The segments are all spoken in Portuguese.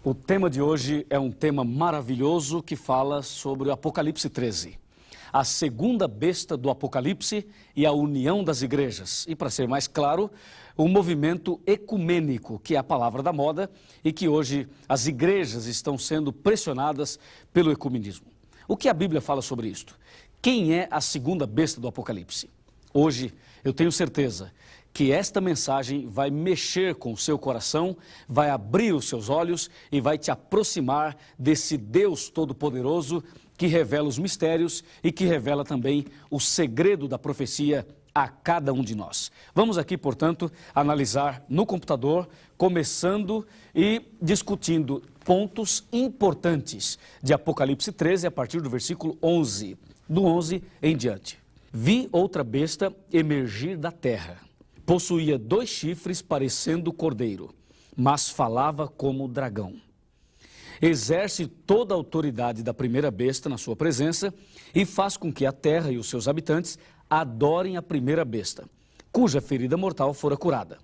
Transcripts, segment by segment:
O tema de hoje é um tema maravilhoso que fala sobre o Apocalipse 13. A segunda besta do Apocalipse e a união das igrejas. E, para ser mais claro, o movimento ecumênico, que é a palavra da moda e que hoje as igrejas estão sendo pressionadas pelo ecumenismo. O que a Bíblia fala sobre isto? Quem é a segunda besta do Apocalipse? Hoje, eu tenho certeza que esta mensagem vai mexer com o seu coração, vai abrir os seus olhos e vai te aproximar desse Deus Todo-Poderoso que revela os mistérios e que revela também o segredo da profecia a cada um de nós. Vamos aqui, portanto, analisar no computador, começando e discutindo pontos importantes de Apocalipse 13 a partir do versículo 11, do 11 em diante. Vi outra besta emergir da terra. Possuía 2 chifres parecendo cordeiro, mas falava como dragão. Exerce toda a autoridade da primeira besta na sua presença e faz com que a terra e os seus habitantes adorem a primeira besta, cuja ferida mortal fora curada.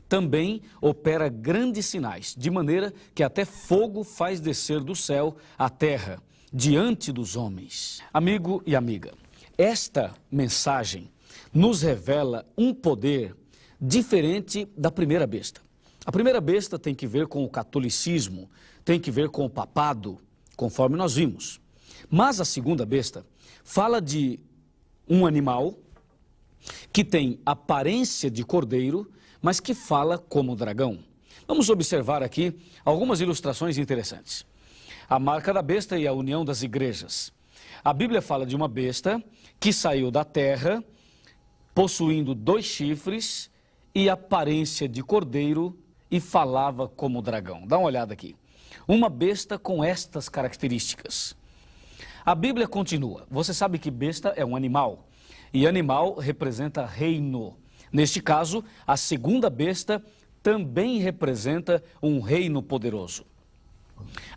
Também opera grandes sinais, de maneira que até fogo faz descer do céu à terra, diante dos homens. Amigo e amiga, esta mensagem nos revela um poder diferente da primeira besta. A primeira besta tem que ver com o catolicismo, tem que ver com o papado, conforme nós vimos. Mas a segunda besta fala de um animal que tem aparência de cordeiro, mas que fala como dragão. Vamos observar aqui algumas ilustrações interessantes. A marca da besta e a união das igrejas. A Bíblia fala de uma besta que saiu da terra, possuindo 2 chifres e aparência de cordeiro e falava como dragão. Dá uma olhada aqui. Uma besta com estas características. A Bíblia continua. Você sabe que besta é um animal e animal representa reino. Neste caso, a segunda besta também representa um reino poderoso.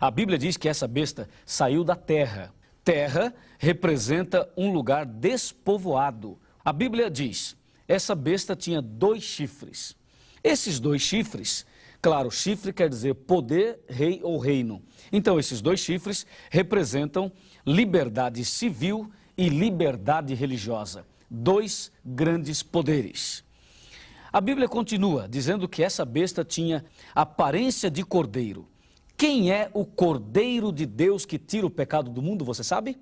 A Bíblia diz que essa besta saiu da terra. Terra representa um lugar despovoado. A Bíblia diz, essa besta tinha 2 chifres. Esses 2 chifres, claro, chifre quer dizer poder, rei ou reino. Então, esses 2 chifres representam liberdade civil e liberdade religiosa. 2 grandes poderes. A Bíblia continua dizendo que essa besta tinha aparência de cordeiro. Quem é o Cordeiro de Deus que tira o pecado do mundo, você sabe?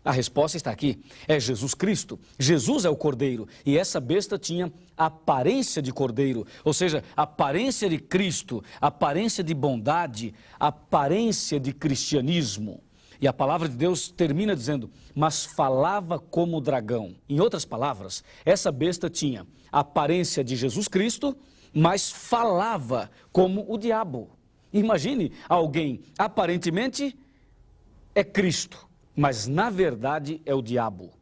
A resposta está aqui, é Jesus Cristo. Jesus é o Cordeiro e essa besta tinha aparência de Cordeiro, ou seja, aparência de Cristo, aparência de bondade, aparência de cristianismo. E a palavra de Deus termina dizendo, mas falava como dragão. Em outras palavras, essa besta tinha aparência de Jesus Cristo, mas falava como o diabo. Imagine alguém, aparentemente é Cristo, mas na verdade é o diabo.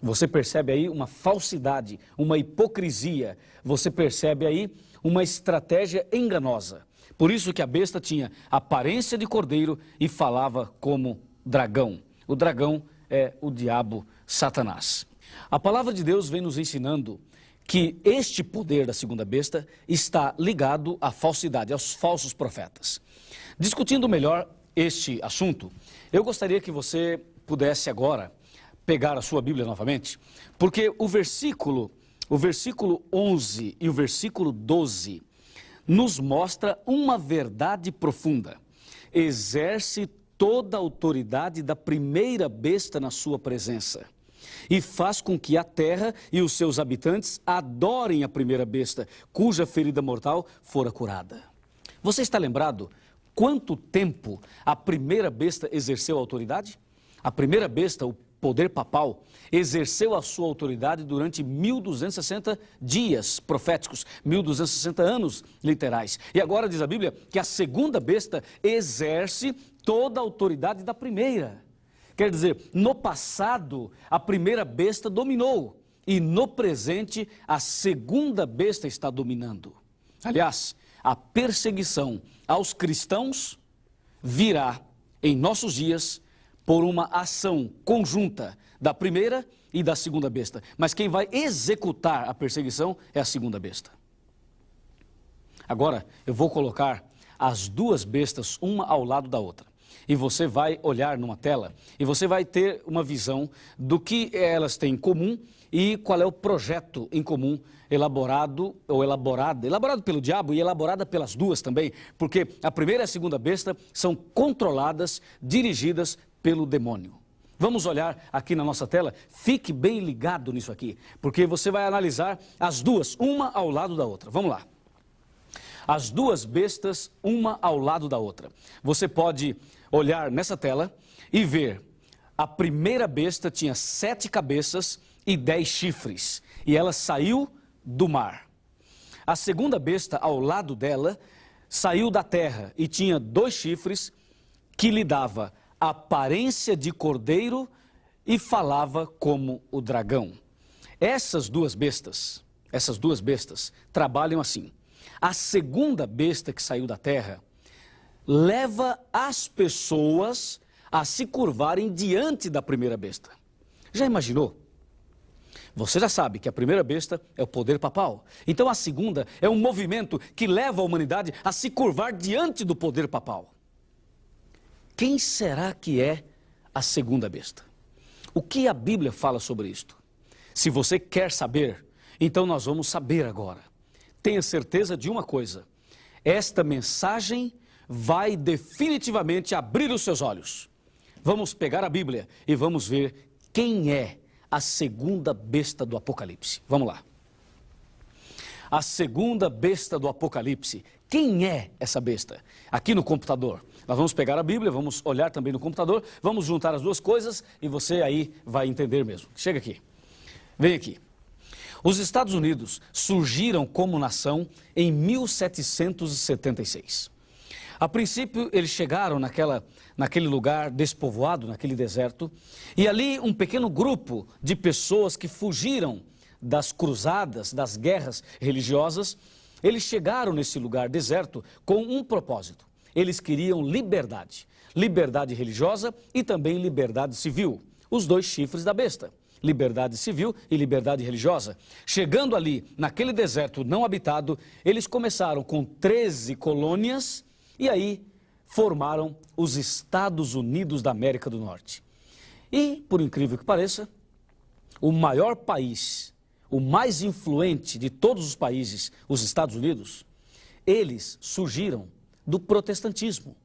Você percebe aí uma falsidade, uma hipocrisia, você percebe aí uma estratégia enganosa. Por isso que a besta tinha aparência de cordeiro e falava como dragão. O dragão é o diabo Satanás. A palavra de Deus vem nos ensinando que este poder da segunda besta está ligado à falsidade, aos falsos profetas. Discutindo melhor este assunto, eu gostaria que você pudesse agora pegar a sua Bíblia novamente, porque o versículo 11 e o versículo 12 nos mostra uma verdade profunda. Exerce toda a autoridade da primeira besta na sua presença e faz com que a terra e os seus habitantes adorem a primeira besta, cuja ferida mortal fora curada. Você está lembrado quanto tempo a primeira besta exerceu a autoridade? A primeira besta, o poder papal, exerceu a sua autoridade durante 1260 dias proféticos, 1260 anos literais. E agora diz a Bíblia que a segunda besta exerce toda a autoridade da primeira. Quer dizer, no passado, a primeira besta dominou e no presente, a segunda besta está dominando. Aliás, a perseguição aos cristãos virá em nossos dias por uma ação conjunta da primeira e da segunda besta. Mas quem vai executar a perseguição é a segunda besta. Agora, eu vou colocar as duas bestas uma ao lado da outra. E você vai olhar numa tela e você vai ter uma visão do que elas têm em comum e qual é o projeto em comum elaborado pelo diabo e elaborada pelas duas também, porque a primeira e a segunda besta são controladas, dirigidas pelo demônio. Vamos olhar aqui na nossa tela, fique bem ligado nisso aqui, porque você vai analisar as duas, uma ao lado da outra. Vamos lá. As duas bestas, uma ao lado da outra. Você pode olhar nessa tela e ver, a primeira besta tinha 7 cabeças e 10 chifres, e ela saiu do mar. A segunda besta, ao lado dela, saiu da terra e tinha 2 chifres que lhe dava aparência de cordeiro e falava como o dragão. Essas duas bestas trabalham assim. A segunda besta que saiu da terra leva as pessoas a se curvarem diante da primeira besta. Já imaginou? Você já sabe que a primeira besta é o poder papal. Então a segunda é um movimento que leva a humanidade a se curvar diante do poder papal. Quem será que é a segunda besta? O que a Bíblia fala sobre isto? Se você quer saber, então nós vamos saber agora. Tenha certeza de uma coisa: esta mensagem vai definitivamente abrir os seus olhos. Vamos pegar a Bíblia e vamos ver quem é a segunda besta do Apocalipse. Vamos lá. A segunda besta do Apocalipse. Quem é essa besta? Aqui no computador. Nós vamos pegar a Bíblia, vamos olhar também no computador, vamos juntar as duas coisas e você aí vai entender mesmo. Chega aqui. Vem aqui. Os Estados Unidos surgiram como nação em 1776. A princípio, eles chegaram naquele lugar despovoado, naquele deserto, e ali um pequeno grupo de pessoas que fugiram das cruzadas, das guerras religiosas, eles chegaram nesse lugar deserto com um propósito. Eles queriam liberdade, liberdade religiosa e também liberdade civil, os 2 chifres da besta, liberdade civil e liberdade religiosa. Chegando ali, naquele deserto não habitado, eles começaram com 13 colônias e aí formaram os Estados Unidos da América do Norte. E, por incrível que pareça, o maior país, o mais influente de todos os países, os Estados Unidos, eles surgiram do protestantismo.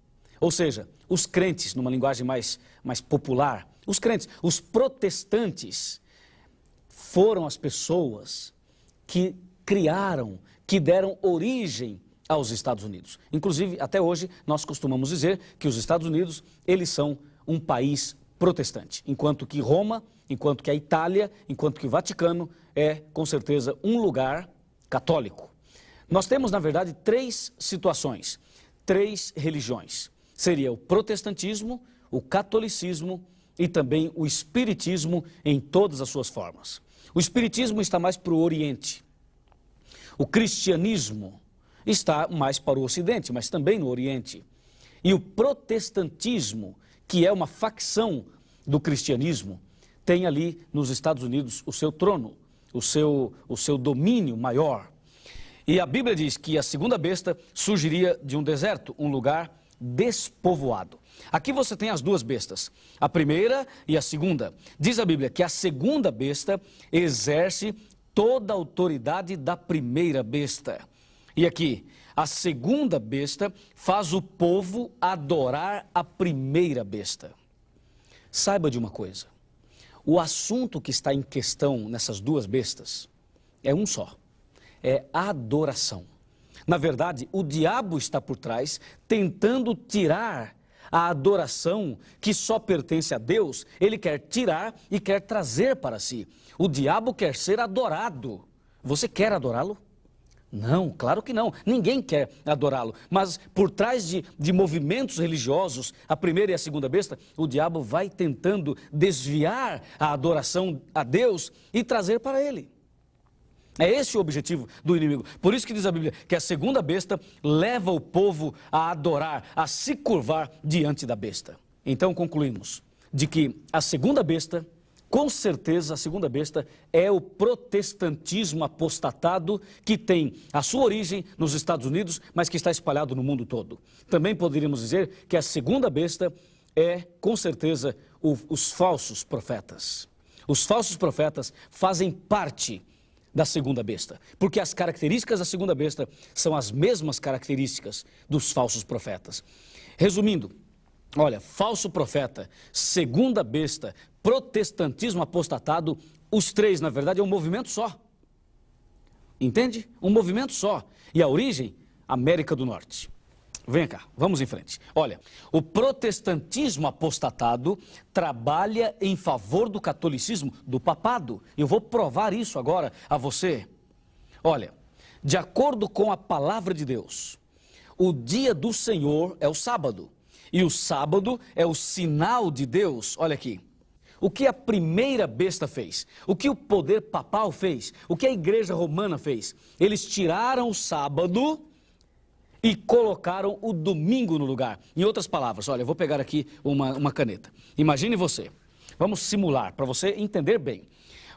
Ou seja, os crentes, numa linguagem mais popular, os crentes, os protestantes, foram as pessoas que criaram, que deram origem aos Estados Unidos. Inclusive, até hoje, nós costumamos dizer que os Estados Unidos, eles são um país protestante, enquanto que Roma, enquanto que a Itália, enquanto que o Vaticano é, com certeza, um lugar católico. Nós temos, na verdade, 3 situações, 3 religiões. Seria o protestantismo, o catolicismo e também o espiritismo em todas as suas formas. O espiritismo está mais para o Oriente. O cristianismo está mais para o Ocidente, mas também no Oriente. E o protestantismo, que é uma facção do cristianismo, tem ali nos Estados Unidos o seu trono, o seu domínio maior. E a Bíblia diz que a segunda besta surgiria de um deserto, um lugar despovoado. Aqui você tem as 2 bestas, a primeira e a segunda. Diz a Bíblia que a segunda besta exerce toda a autoridade da primeira besta. E aqui, a segunda besta faz o povo adorar a primeira besta. Saiba de uma coisa, o assunto que está em questão nessas 2 bestas é um só. É adoração. Na verdade, o diabo está por trás, tentando tirar a adoração que só pertence a Deus. Ele quer tirar e quer trazer para si. O diabo quer ser adorado. Você quer adorá-lo? Não, claro que não. Ninguém quer adorá-lo. Mas por trás de movimentos religiosos, a primeira e a segunda besta, o diabo vai tentando desviar a adoração a Deus e trazer para ele. É esse o objetivo do inimigo. Por isso que diz a Bíblia que a segunda besta leva o povo a adorar, a se curvar diante da besta. Então concluímos de que a segunda besta Com certeza, a segunda besta é o protestantismo apostatado que tem a sua origem nos Estados Unidos, mas que está espalhado no mundo todo. Também poderíamos dizer que a segunda besta é, com certeza, os falsos profetas. Os falsos profetas fazem parte da segunda besta, porque as características da segunda besta são as mesmas características dos falsos profetas. Resumindo, olha, falso profeta, segunda besta, protestantismo apostatado, os três, na verdade, é um movimento só. Entende? Um movimento só. E a origem, América do Norte. Vem cá, vamos em frente. Olha, o protestantismo apostatado trabalha em favor do catolicismo, do papado. Eu vou provar isso agora a você. Olha, de acordo com a palavra de Deus, o dia do Senhor é o sábado. E o sábado é o sinal de Deus. Olha aqui. O que a primeira besta fez? O que o poder papal fez? O que a igreja romana fez? Eles tiraram o sábado e colocaram o domingo no lugar. Em outras palavras, olha, eu vou pegar aqui uma caneta. Imagine você. Vamos simular para você entender bem.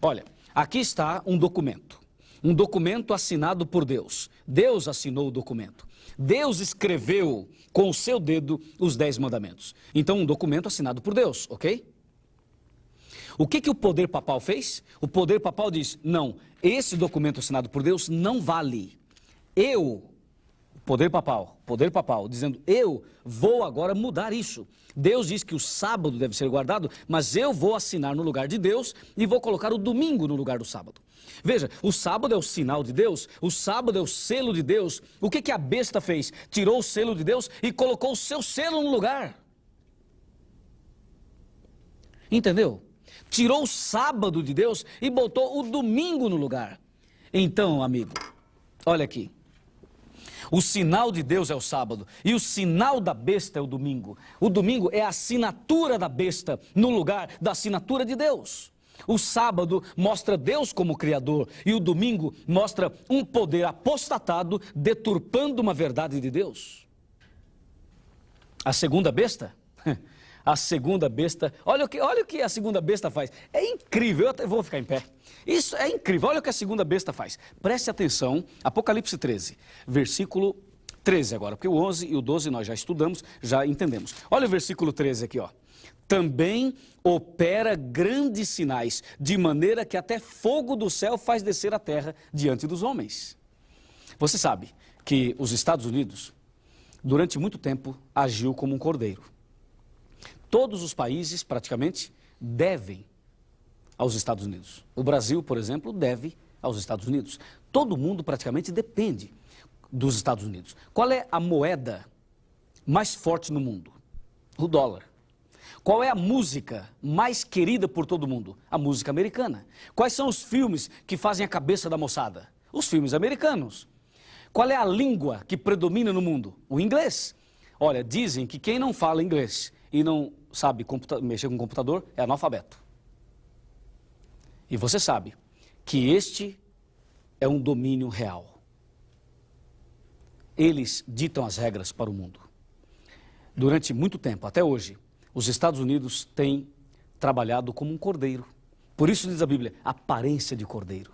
Olha, aqui está um documento. Um documento assinado por Deus. Deus assinou o documento. Deus escreveu com o seu dedo os 10 mandamentos. Então, um documento assinado por Deus, ok? O que o poder papal fez? O poder papal diz, não, esse documento assinado por Deus não vale. Poder papal, dizendo, eu vou agora mudar isso. Deus diz que o sábado deve ser guardado, mas eu vou assinar no lugar de Deus e vou colocar o domingo no lugar do sábado. Veja, o sábado é o sinal de Deus, o sábado é o selo de Deus. O que a besta fez? Tirou o selo de Deus e colocou o seu selo no lugar. Entendeu? Tirou o sábado de Deus e botou o domingo no lugar. Então, amigo, olha aqui. O sinal de Deus é o sábado e o sinal da besta é o domingo. O domingo é a assinatura da besta no lugar da assinatura de Deus. O sábado mostra Deus como Criador e o domingo mostra um poder apostatado deturpando uma verdade de Deus. A segunda besta? A segunda besta, olha o que a segunda besta faz. É incrível, eu até vou ficar em pé. Isso é incrível, olha o que a segunda besta faz. Preste atenção, Apocalipse 13, versículo 13 agora, porque o 11 e o 12 nós já estudamos, já entendemos. Olha o versículo 13 aqui, ó. Também opera grandes sinais, de maneira que até fogo do céu faz descer a terra diante dos homens. Você sabe que os Estados Unidos, durante muito tempo, agiu como um cordeiro. Todos os países, praticamente, devem aos Estados Unidos. O Brasil, por exemplo, deve aos Estados Unidos. Todo mundo, praticamente, depende dos Estados Unidos. Qual é a moeda mais forte no mundo? O dólar. Qual é a música mais querida por todo mundo? A música americana. Quais são os filmes que fazem a cabeça da moçada? Os filmes americanos. Qual é a língua que predomina no mundo? O inglês. Olha, dizem que quem não fala inglês e não sabe mexer com computador é analfabeto. E você sabe que este é um domínio real. Eles ditam as regras para o mundo. Durante muito tempo, até hoje, os Estados Unidos têm trabalhado como um cordeiro. Por isso diz a Bíblia, aparência de cordeiro.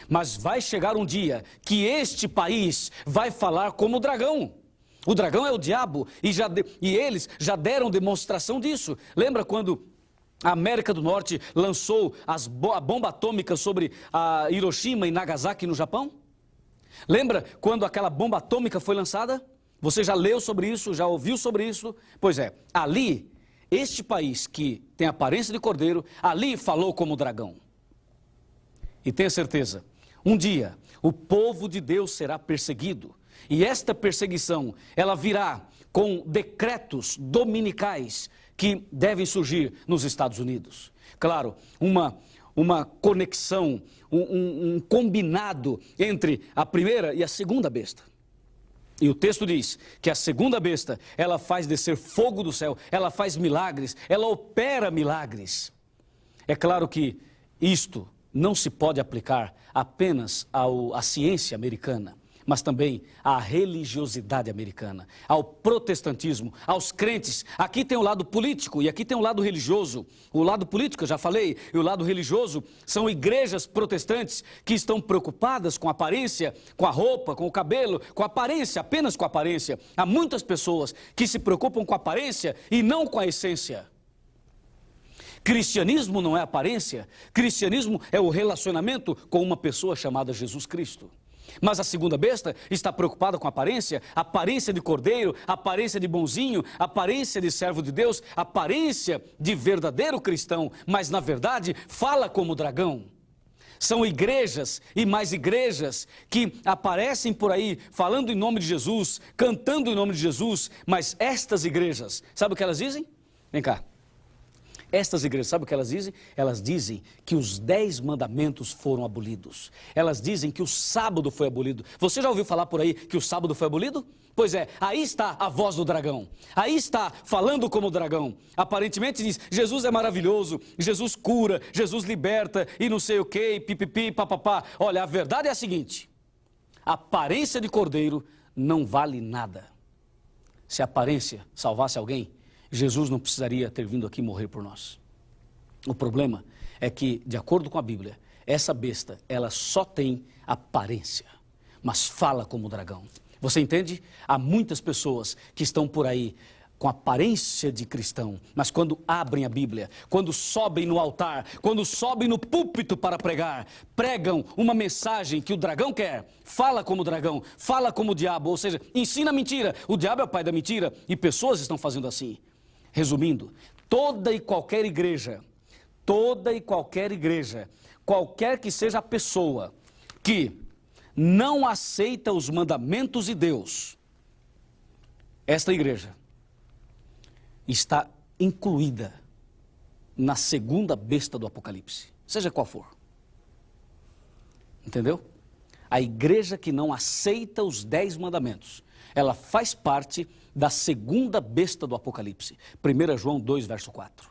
Mas vai chegar um dia que este país vai falar como o dragão. O dragão é o diabo e eles já deram demonstração disso. Lembra quando a América do Norte lançou a bomba atômica sobre a Hiroshima e Nagasaki no Japão? Lembra quando aquela bomba atômica foi lançada? Você já leu sobre isso, já ouviu sobre isso? Pois é, ali, este país que tem aparência de cordeiro, ali falou como dragão. E tenha certeza, um dia o povo de Deus será perseguido. E esta perseguição, ela virá com decretos dominicais que devem surgir nos Estados Unidos. Claro, uma conexão, um combinado entre a primeira e a segunda besta. E o texto diz que a segunda besta, ela faz descer fogo do céu, ela faz milagres, ela opera milagres. É claro que isto não se pode aplicar apenas à ciência americana, mas também à religiosidade americana, ao protestantismo, aos crentes. Aqui tem o lado político e aqui tem o lado religioso. O lado político, eu já falei, e o lado religioso são igrejas protestantes que estão preocupadas com a aparência, com a roupa, com o cabelo, com a aparência, apenas com a aparência. Há muitas pessoas que se preocupam com a aparência e não com a essência. Cristianismo não é aparência, cristianismo é o relacionamento com uma pessoa chamada Jesus Cristo. Mas a segunda besta está preocupada com a aparência de cordeiro, aparência de bonzinho, aparência de servo de Deus, aparência de verdadeiro cristão, mas na verdade fala como dragão. São igrejas e mais igrejas que aparecem por aí falando em nome de Jesus, cantando em nome de Jesus, mas estas igrejas, sabe o que elas dizem? Vem cá. Estas igrejas, sabe o que elas dizem? Elas dizem que os 10 mandamentos foram abolidos. Elas dizem que o sábado foi abolido. Você já ouviu falar por aí que o sábado foi abolido? Pois é, aí está a voz do dragão. Aí está falando como dragão. Aparentemente diz, Jesus é maravilhoso, Jesus cura, Jesus liberta e não sei o que, pipipi, papapá. Olha, a verdade é a seguinte, a aparência de cordeiro não vale nada. Se a aparência salvasse alguém, Jesus não precisaria ter vindo aqui morrer por nós. O problema é que, de acordo com a Bíblia, essa besta, ela só tem aparência, mas fala como dragão. Você entende? Há muitas pessoas que estão por aí com aparência de cristão, mas quando abrem a Bíblia, quando sobem no altar, quando sobem no púlpito para pregar, pregam uma mensagem que o dragão quer, fala como dragão, fala como o diabo, ou seja, ensina mentira. O diabo é o pai da mentira e pessoas estão fazendo assim. Resumindo, toda e qualquer igreja, qualquer que seja a pessoa que não aceita os mandamentos de Deus, esta igreja está incluída na segunda besta do Apocalipse, seja qual for. Entendeu? A igreja que não aceita os 10 mandamentos, ela faz parte da segunda besta do Apocalipse. 1 João 2, verso 4.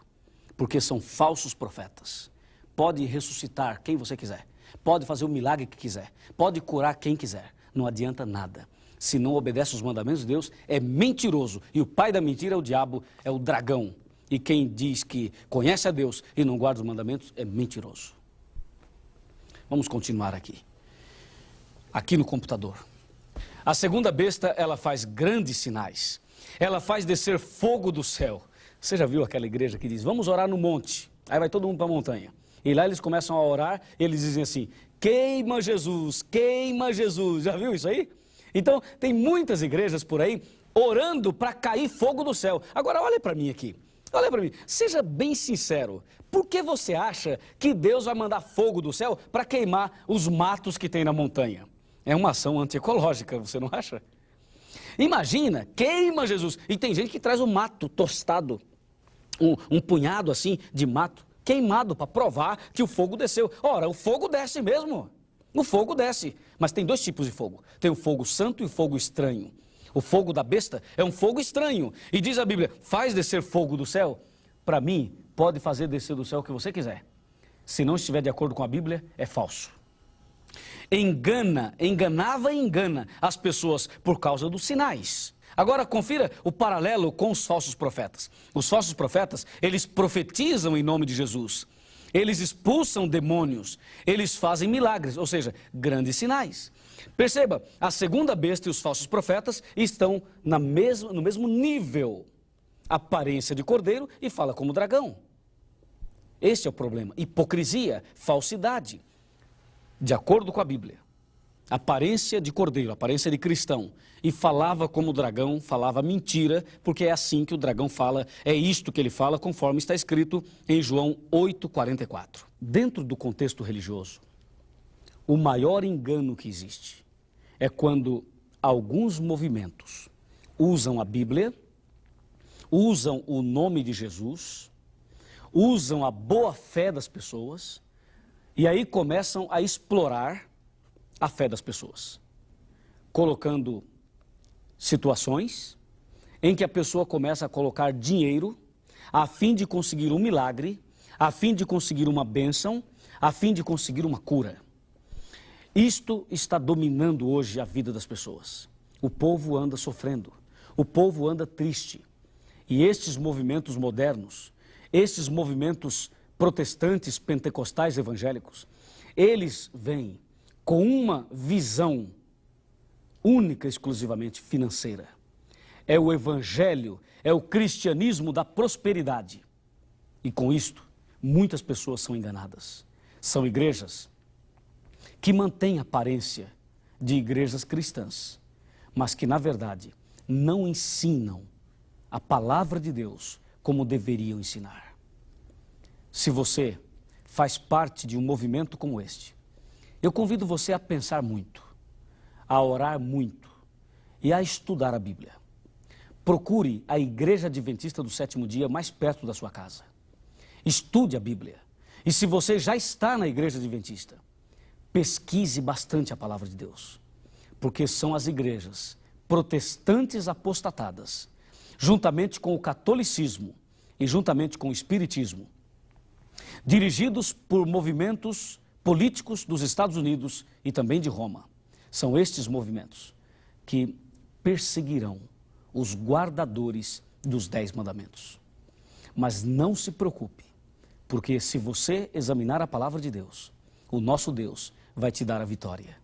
Porque são falsos profetas. Pode ressuscitar quem você quiser. Pode fazer o milagre que quiser. Pode curar quem quiser. Não adianta nada. Se não obedece os mandamentos de Deus, é mentiroso. E o pai da mentira é o diabo, é o dragão. E quem diz que conhece a Deus e não guarda os mandamentos, é mentiroso. Vamos continuar aqui. Aqui no computador. A segunda besta, ela faz grandes sinais. Ela faz descer fogo do céu. Você já viu aquela igreja que diz, vamos orar no monte. Aí vai todo mundo para a montanha. E lá eles começam a orar, e eles dizem assim, queima Jesus, queima Jesus. Já viu isso aí? Então, tem muitas igrejas por aí orando para cair fogo do céu. Agora, olha para mim aqui. Olha para mim. Seja bem sincero. Por que você acha que Deus vai mandar fogo do céu para queimar os matos que tem na montanha? É uma ação antiecológica, você não acha? Imagina, queima Jesus. E tem gente que traz o mato tostado, um punhado assim de mato queimado para provar que o fogo desceu. Ora, o fogo desce mesmo. O fogo desce. Mas tem 2 tipos de fogo. Tem o fogo santo e o fogo estranho. O fogo da besta é um fogo estranho. E diz a Bíblia, faz descer fogo do céu. Para mim, pode fazer descer do céu o que você quiser. Se não estiver de acordo com a Bíblia, é falso. Enganava e engana as pessoas por causa dos sinais. Agora confira o paralelo com os falsos profetas. Os falsos profetas, eles profetizam em nome de Jesus. Eles expulsam demônios, eles fazem milagres, ou seja, grandes sinais. Perceba, a segunda besta e os falsos profetas estão no mesmo nível. Aparência de cordeiro e fala como dragão. Este é o problema. Hipocrisia, falsidade. De acordo com a Bíblia, aparência de cordeiro, aparência de cristão, e falava como dragão, falava mentira, porque é assim que o dragão fala, é isto que ele fala, conforme está escrito em João 8,44. Dentro do contexto religioso, o maior engano que existe é quando alguns movimentos usam a Bíblia, usam o nome de Jesus, usam a boa fé das pessoas, e aí começam a explorar a fé das pessoas, colocando situações em que a pessoa começa a colocar dinheiro a fim de conseguir um milagre, a fim de conseguir uma bênção, a fim de conseguir uma cura. Isto está dominando hoje a vida das pessoas. O povo anda sofrendo, o povo anda triste. E estes movimentos modernos, estes movimentos protestantes, pentecostais, evangélicos, eles vêm com uma visão única, exclusivamente financeira. É o evangelho, é o cristianismo da prosperidade. E com isto, muitas pessoas são enganadas. São igrejas que mantêm aparência de igrejas cristãs, mas que, na verdade, não ensinam a palavra de Deus como deveriam ensinar. Se você faz parte de um movimento como este, eu convido você a pensar muito, a orar muito e a estudar a Bíblia. Procure a Igreja Adventista do Sétimo Dia mais perto da sua casa. Estude a Bíblia. E se você já está na Igreja Adventista, pesquise bastante a palavra de Deus, porque são as igrejas protestantes apostatadas, juntamente com o catolicismo e juntamente com o espiritismo, dirigidos por movimentos políticos dos Estados Unidos e também de Roma. São estes movimentos que perseguirão os guardadores dos 10 mandamentos. Mas não se preocupe, porque se você examinar a palavra de Deus, o nosso Deus vai te dar a vitória.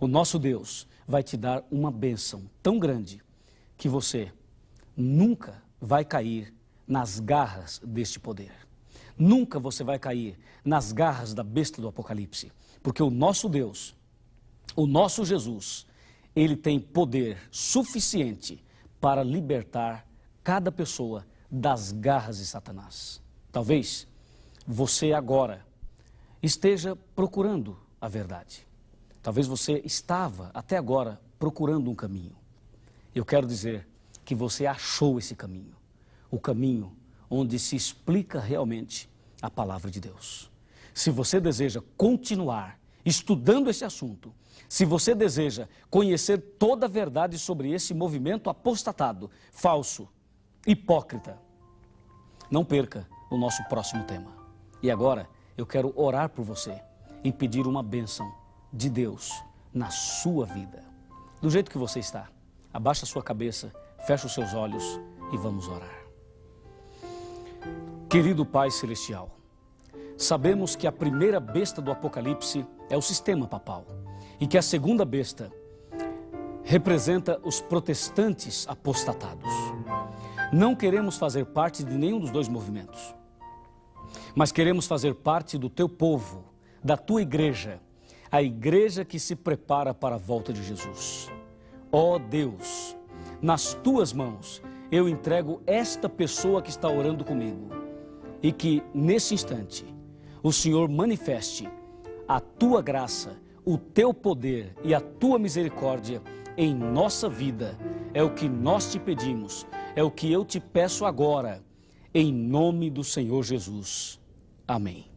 O nosso Deus vai te dar uma bênção tão grande que você nunca vai cair nas garras deste poder. Nunca você vai cair nas garras da besta do Apocalipse, porque o nosso Deus, o nosso Jesus, ele tem poder suficiente para libertar cada pessoa das garras de Satanás. Talvez você agora esteja procurando a verdade. Talvez você estava até agora procurando um caminho. Eu quero dizer que você achou esse caminho, o caminho onde se explica realmente a palavra de Deus. Se você deseja continuar estudando esse assunto, se você deseja conhecer toda a verdade sobre esse movimento apostatado, falso, hipócrita, não perca o nosso próximo tema. E agora eu quero orar por você e pedir uma bênção de Deus na sua vida. Do jeito que você está, abaixa a sua cabeça, fecha os seus olhos e vamos orar. Querido Pai Celestial, sabemos que a primeira besta do Apocalipse é o sistema papal e que a segunda besta representa os protestantes apostatados. Não queremos fazer parte de nenhum dos dois movimentos, mas queremos fazer parte do teu povo, da tua igreja, a igreja que se prepara para a volta de Jesus. Ó Deus, nas tuas mãos eu entrego esta pessoa que está orando comigo e que nesse instante o Senhor manifeste a tua graça, o teu poder e a tua misericórdia em nossa vida. É o que nós te pedimos, é o que eu te peço agora, em nome do Senhor Jesus. Amém.